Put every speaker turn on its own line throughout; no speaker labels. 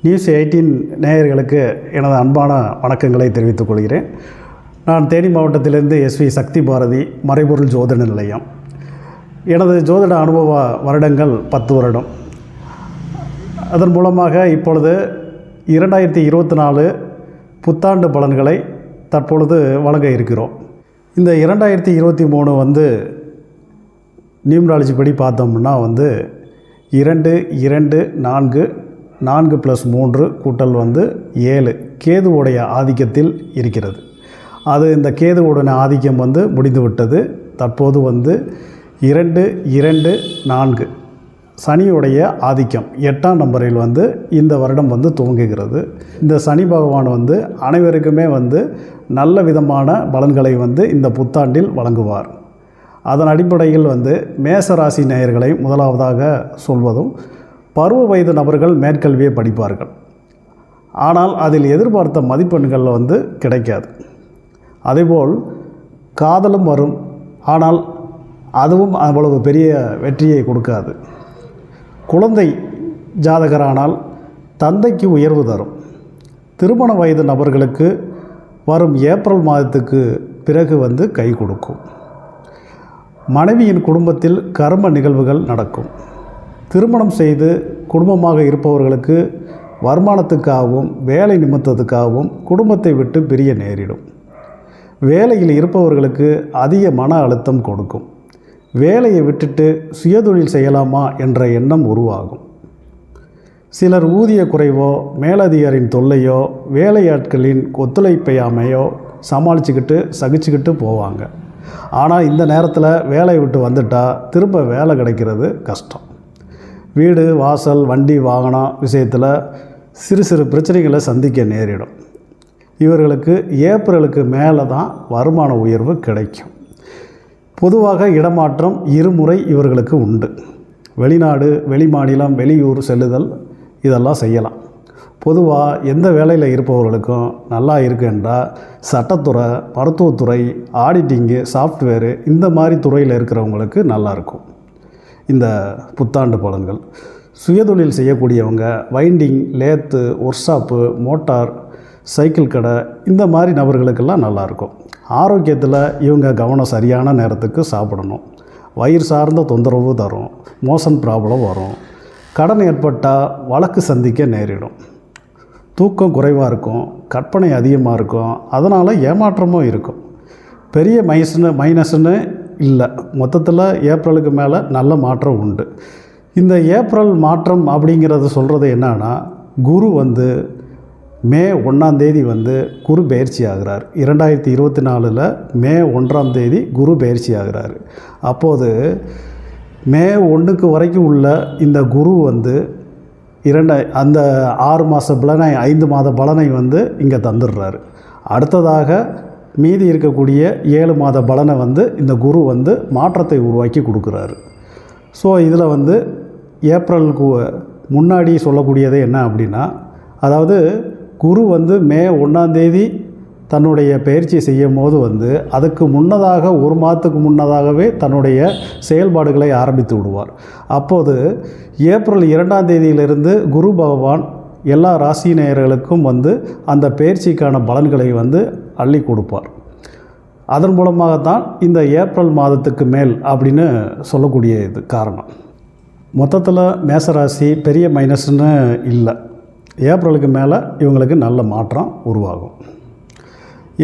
News 18 நேயர்களுக்கு எனது அன்பான வணக்கங்களை தெரிவித்துக் கொள்கிறேன். நான் தேனி மாவட்டத்திலிருந்து SV சக்தி பாரதி மறைபொருள் ஜோதிட நிலையம். எனது ஜோதிட அனுபவ வருடங்கள் 10 வருடம். அதன் மூலமாக இப்பொழுது 2024 புத்தாண்டு பலன்களை தற்பொழுது வழங்க இருக்கிறோம். இந்த 2023 நியூமராலஜி படி பார்த்தோம்னா 2 2 4 4 + 3 கூட்டல் 7 கேதுவுடைய ஆதிக்கத்தில் இருக்கிறது. அது இந்த கேதுவுடைய ஆதிக்கம் முடிந்துவிட்டது. தற்போது 2 2 4 சனியுடைய ஆதிக்கம் 8ஆம் நம்பரில் இந்த வருடம் துவங்குகிறது. இந்த சனி பகவான் அனைவருக்குமே நல்ல விதமான பலன்களை இந்த புத்தாண்டில் வழங்குவார். அதன் அடிப்படையில் மேசராசி நேயர்களை முதலாவதாக சொல்வதும், பருவ வயது நபர்கள் மேற்கல்வியை படிப்பார்கள். ஆனால் அதில் எதிர்பார்த்த மதிப்பெண்கள் கிடைக்காது. அதேபோல் காதலும் வரும், ஆனால் அதுவும் அவ்வளவு பெரிய வெற்றியை கொடுக்காது. குழந்தை ஜாதகரானால் தந்தைக்கு உயர்வு தரும். திருமண வயது நபர்களுக்கு வரும் ஏப்ரல் மாதத்துக்கு பிறகு கை கொடுக்கும். மனைவியின் குடும்பத்தில் கர்ம நிகழ்வுகள் நடக்கும். திருமணம் செய்து குடும்பமாக இருப்பவர்களுக்கு வருமானத்துக்காகவும் வேலை நிமித்தத்துக்காகவும் குடும்பத்தை விட்டு பிரிய நேரிடும். வேலையில் இருப்பவர்களுக்கு அதிக மன அழுத்தம் கொடுக்கும். வேலையை விட்டுட்டு சுயதொழில் செய்யலாமா என்ற எண்ணம் உருவாகும். சிலர் ஊதிய குறைவோ மேலதிகாரியின் தொல்லையோ வேலையாட்களின் ஒத்துழைப்பையாமையோ சகிச்சுக்கிட்டு போவாங்க. ஆனால் இந்த நேரத்தில் வேலையை விட்டு வந்துட்டால் திரும்ப வேலை கிடைக்கிறது கஷ்டம். வீடு வாசல் வண்டி வாகனம் விஷயத்தில் சிறு பிரச்சனைகளை சந்திக்க நேரிடும். இவர்களுக்கு ஏப்ரலுக்கு மேலே தான் வருமான உயர்வு கிடைக்கும். பொதுவாக இடமாற்றம் 2 முறை இவர்களுக்கு உண்டு. வெளிநாடு, வெளிமாநிலம், வெளியூர் செல்லுதல் இதெல்லாம் செய்யலாம். பொதுவாக எந்த வேலையில் இருப்பவர்களுக்கும் நல்லா இருக்குன்றால் சட்டத்துறை, மருத்துவத்துறை, ஆடிட்டிங்கு, சாஃப்ட்வேரு இந்த மாதிரி துறையில் இருக்கிறவங்களுக்கு நல்லாயிருக்கும் இந்த புத்தாண்டு பலன்கள். சுயதொழில் செய்யக்கூடியவங்க winding, lathe, workshop, motor, cycle கடை இந்த மாதிரி நபர்களுக்கெல்லாம் நல்லாயிருக்கும். ஆரோக்கியத்தில் இவங்க கவனம் சரியான நேரத்துக்கு சாப்பிடணும். வயிறு சார்ந்த தொந்தரவு தரும். மோஷன் ப்ராப்ளம் வரும். கடன் ஏற்பட்டால் வழக்கு சந்திக்க நேரிடும். தூக்கம் குறைவாக இருக்கும். கற்பனை அதிகமாக இருக்கும். அதனால் ஏமாற்றமும் இருக்கும். பெரிய மைனஸ்னு இல்லை. மொத்தத்தில் ஏப்ரலுக்கு மேலே நல்ல மாற்றம் உண்டு. இந்த ஏப்ரல் மாற்றம் அப்படிங்கிறது சொல்கிறது என்னன்னா, குரு மே 1ஆம் தேதி குரு பயிற்சி ஆகிறார். 2024 மே 1ஆம் தேதி குரு பயிற்சி ஆகிறார். அப்போது மே 1 வரைக்கும் உள்ள இந்த குரு அந்த 6 மாத பலனை 5 மாத பலனை இங்கே தந்துடுறாரு. அடுத்ததாக மீதி இருக்கக்கூடிய 7 மாத பலனை இந்த குரு மாற்றத்தை உருவாக்கி கொடுக்குறாரு. ஸோ இதில் ஏப்ரலுக்கு முன்னாடி சொல்லக்கூடியது என்ன அப்படின்னா, அதாவது குரு மே 1ஆம் தேதி தன்னுடைய பயிற்சி செய்யும் போது அதுக்கு முன்னதாக 1 மாதத்துக்கு முன்னதாகவே தன்னுடைய செயல்பாடுகளை ஆரம்பித்து விடுவார். அப்போது ஏப்ரல் 2ஆம் தேதியிலிருந்து குரு பகவான் எல்லா ராசி நேயர்களுக்கும் அந்த பயிற்சிக்கான பலன்களை அள்ளி கொடுப்பார். அதன் மூலமாகத்தான் இந்த ஏப்ரல் மாதத்துக்கு மேல் அப்படின்னு சொல்லக்கூடிய இது காரணம். மொத்தத்தில் மேசராசி பெரிய மைனஸ்ன்னு இல்லை. ஏப்ரலுக்கு மேலே இவங்களுக்கு நல்ல மாற்றம் உருவாகும்.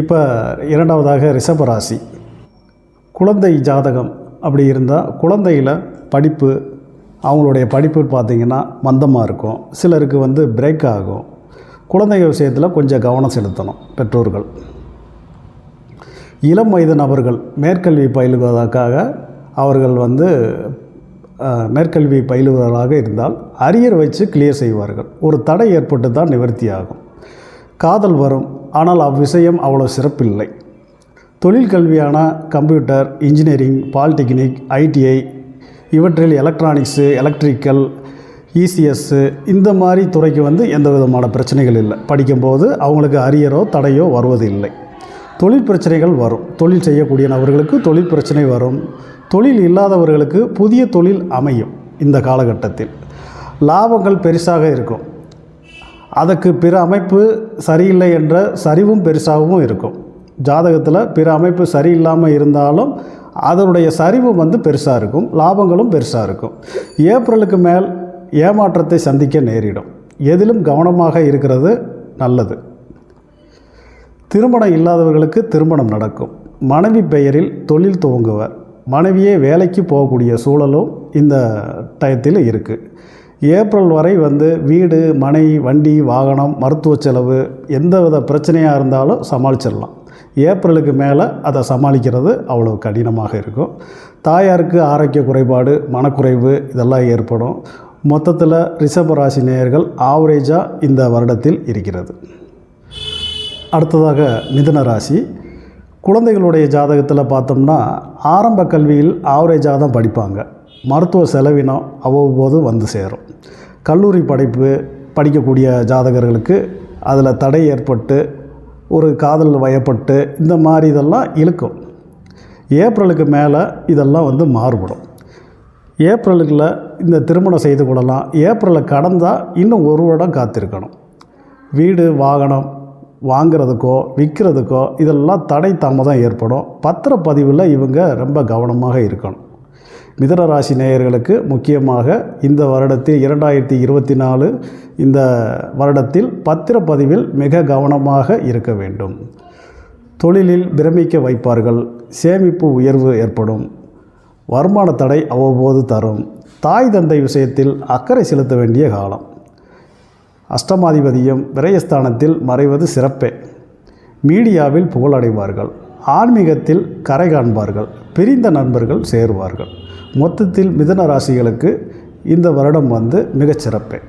இப்போ இரண்டாவதாக ரிஷபராசி. குழந்தை ஜாதகம் அப்படி இருந்தால் குழந்தையில் படிப்பு, அவங்களுடைய படிப்பு பார்த்திங்கன்னா மந்தமாக இருக்கும். சிலருக்கு பிரேக் ஆகும். குழந்தைங்க விஷயத்தில் கொஞ்சம் கவனம் செலுத்தணும் பெற்றோர்கள். இளம் வயது நபர்கள் மேற்கல்வி பயிலுவதற்காக அவர்கள் மேற்கல்வி பயிலுவதாக இருந்தால் அரியர் வச்சு கிளியர் செய்வார்கள். ஒரு தடை ஏற்பட்டு தான் நிவர்த்தி ஆகும். காதல் வரும், ஆனால் அவ்விஷயம் அவ்வளோ சிறப்பில்லை. தொழில் கல்வியான கம்ப்யூட்டர், இன்ஜினியரிங், பாலிடெக்னிக், ITI இவற்றில் எலக்ட்ரானிக்ஸு, எலக்ட்ரிக்கல், ECS இந்த மாதிரி துறைக்கு எந்த விதமான பிரச்சனைகள் இல்லை. படிக்கும்போது அவங்களுக்கு அரியரோ தடையோ வருவது இல்லை. தொழில் பிரச்சனைகள் வரும். தொழில் செய்யக்கூடிய நபர்களுக்கு தொழில் பிரச்சனை வரும். தொழில் இல்லாதவர்களுக்கு புதிய தொழில் அமையும். இந்த காலகட்டத்தில் லாபங்கள் பெருசாக இருக்கும். அதுக்கு பிற அமைப்பு சரியில்லை என்ற சரிவும் பெருசாகவும் இருக்கும். ஜாதகத்தில் பிற அமைப்பு சரியில்லாமல் இருந்தாலும் அதனுடைய சரிவு வந்து பெருசாக இருக்கும், லாபங்களும் பெருசாக இருக்கும். ஏப்ரலுக்கு மேல் ஏமாற்றத்தை சந்திக்க நேரிடும். எதிலும் கவனமாக இருக்கிறது நல்லது. திருமணம் இல்லாதவர்களுக்கு திருமணம் நடக்கும். மனைவி பெயரில் தொழில் துவங்குவர். மனைவியே வேலைக்கு போகக்கூடிய சூழலும் இந்த டயத்தில் இருக்குது. ஏப்ரல் வரை வந்து வீடு, மனை, வண்டி, வாகனம், மருத்துவ செலவு எந்த வித பிரச்சனையாக இருந்தாலும் சமாளிச்சிடலாம். ஏப்ரலுக்கு மேலே அதை சமாளிக்கிறது அவ்வளோ கடினமாக இருக்கும். தாயாருக்கு ஆரோக்கிய குறைபாடு, மனக்குறைவு இதெல்லாம் ஏற்படும். மொத்தத்தில் ரிஷப ராசி நேயர்கள் ஆவரேஜாக இந்த வருடத்தில் இருக்கிறது. அடுத்ததாக மிதுன ராசி. குழந்தைகளுடைய ஜாதகத்தில் பார்த்தோம்னா ஆரம்ப கல்வியில் ஆவரேஜாக தான் படிப்பாங்க. மருத்துவ செலவினம் அவ்வப்போது வந்து சேரும். கல்லூரி படிக்கக்கூடிய ஜாதகர்களுக்கு அதில் தடை ஏற்பட்டு ஒரு காதல் வயப்பட்டு இந்த மாதிரி இதெல்லாம் இழுக்கும். ஏப்ரலுக்கு மேலே இதெல்லாம் வந்து மாறுபடும். ஏப்ரலுக்குள்ள இந்த திருமணம் செய்து கொள்ளலாம். ஏப்ரலை கடந்தால் இன்னும் ஒரு வருடம் காத்திருக்கணும். வீடு, வாகனம் வாங்கிறதுக்கோ விற்கிறதுக்கோ இதெல்லாம் தடை தாமதம் ஏற்படும். பத்திரப்பதிவில் இவங்க ரொம்ப கவனமாக இருக்கணும். மிதுன ராசி நேயர்களுக்கு முக்கியமாக இந்த வருடத்தில் 2024 இந்த வருடத்தில் பத்திரப்பதிவில் மிக கவனமாக இருக்க வேண்டும். தொழிலில் பிரமிக்க வைப்பார்கள். சேமிப்பு உயர்வு ஏற்படும். வருமான தடை அவ்வப்போது தரும். தாய் தந்தை விஷயத்தில் அக்கறை செலுத்த வேண்டிய காலம். அஷ்டமாதிபதியும் விரயஸ்தானத்தில் மறைவது சிறப்பே. மீடியாவில் புகழடைவார்கள். ஆன்மீகத்தில் கரை காண்பார்கள். பிரிந்த நண்பர்கள் சேருவார்கள். மொத்தத்தில் மிதுன ராசிகளுக்கு இந்த வருடம் வந்து மிகச்சிறப்பே.